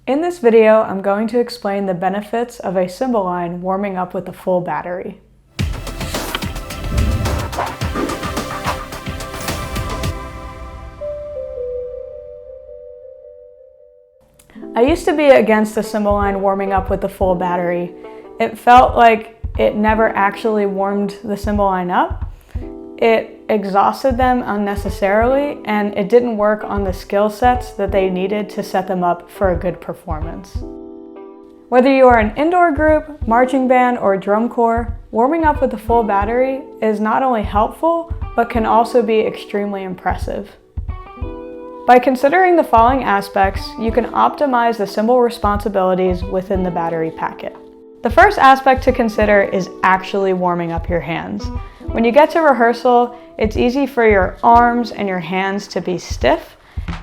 In this video, I'm going to explain the benefits of a cymbal line warming up with a full battery. I used to be against the cymbal line warming up with the full battery. It felt like it never actually warmed the cymbal line up. It exhausted them unnecessarily, and it didn't work on the skill sets that they needed to set them up for a good performance. Whether you are an indoor group, marching band, or drum corps, warming up with a full battery is not only helpful, but can also be extremely impressive. By considering the following aspects, you can optimize the cymbal responsibilities within the battery packet. The first aspect to consider is actually warming up your hands. When you get to rehearsal, it's easy for your arms and your hands to be stiff,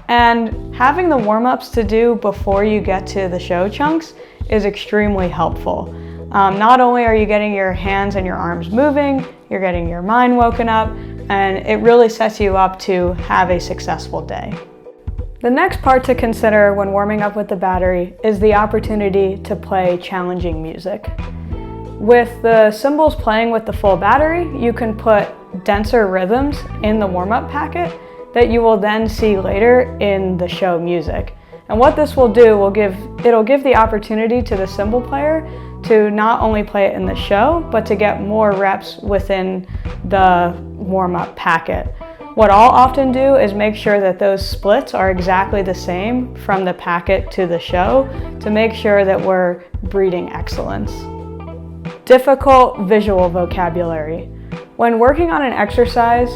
and having the warm-ups to do before you get to the show chunks is extremely helpful. Not only are you getting your hands and your arms moving, you're getting your mind woken up, and it really sets you up to have a successful day. The next part to consider when warming up with the battery is the opportunity to play challenging music. With the cymbals playing with the full battery, you can put denser rhythms in the warm-up packet that you will then see later in the show music. And what this will do, it'll give the opportunity to the cymbal player to not only play it in the show, but to get more reps within the warm-up packet. What I'll often do is make sure that those splits are exactly the same from the packet to the show to make sure that we're breeding excellence. Difficult visual vocabulary. When working on an exercise,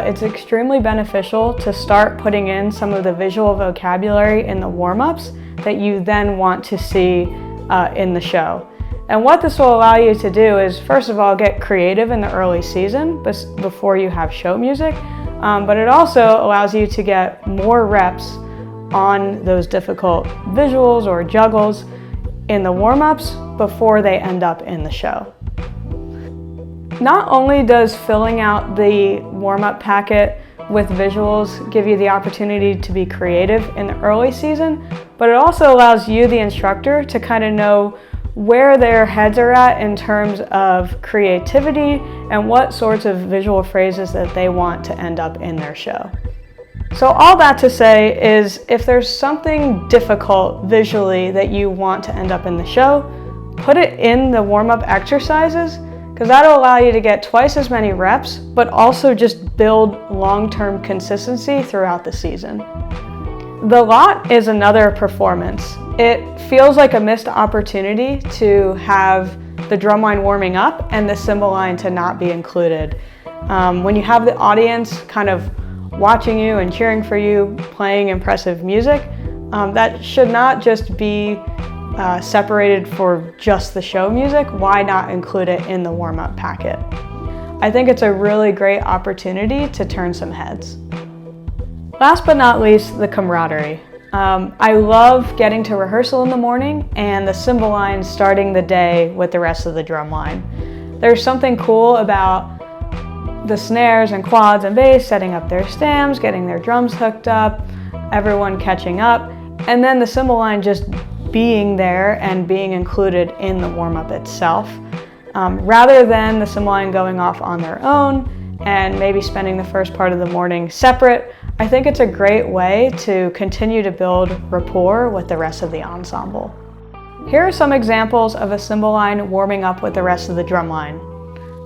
it's extremely beneficial to start putting in some of the visual vocabulary in the warm-ups that you then want to see in the show. And what this will allow you to do is, first of all, get creative in the early season before you have show music, but it also allows you to get more reps on those difficult visuals or juggles in the warm-ups before they end up in the show. Not only does filling out the warm-up packet with visuals give you the opportunity to be creative in the early season, but it also allows you, the instructor, to kind of know where their heads are at in terms of creativity and what sorts of visual phrases that they want to end up in their show. So all that to say is, if there's something difficult visually that you want to end up in the show, put it in the warm-up exercises, because that'll allow you to get twice as many reps, but also just build long-term consistency throughout the season. The lot is another performance. It feels like a missed opportunity to have the drumline warming up and the cymbal line to not be included. When you have the audience kind of watching you and cheering for you, playing impressive music, that should not just be separated for just the show music. Why not include it in the warm-up packet? I think it's a really great opportunity to turn some heads. Last but not least, the camaraderie. I love getting to rehearsal in the morning and the cymbal line starting the day with the rest of the drum line. There's something cool about the snares and quads and bass setting up their stems, getting their drums hooked up, everyone catching up, and then the cymbal line just being there and being included in the warm-up itself. Rather than the cymbal line going off on their own and maybe spending the first part of the morning separate, I think it's a great way to continue to build rapport with the rest of the ensemble. Here are some examples of a cymbal line warming up with the rest of the drum line.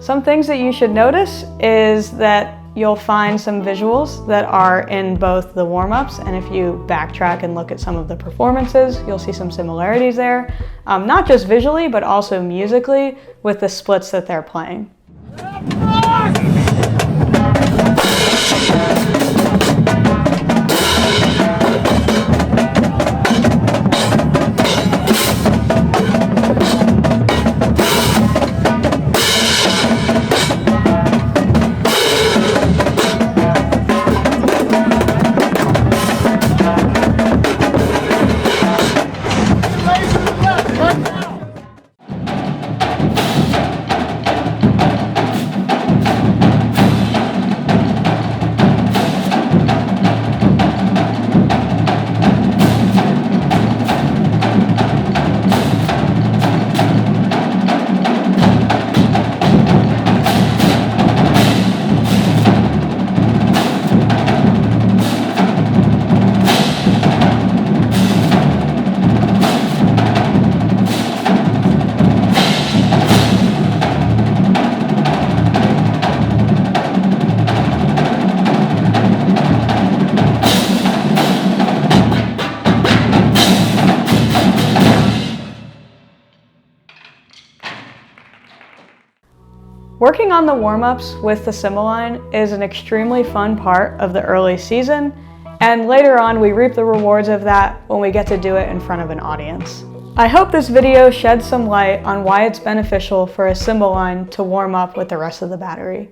Some things that you should notice is that you'll find some visuals that are in both the warm-ups, and if you backtrack and look at some of the performances, you'll see some similarities there, not just visually, but also musically with the splits that they're playing. Working on the warm-ups with the cymbal line is an extremely fun part of the early season, and later on we reap the rewards of that when we get to do it in front of an audience. I hope this video sheds some light on why it's beneficial for a cymbal line to warm up with the rest of the battery.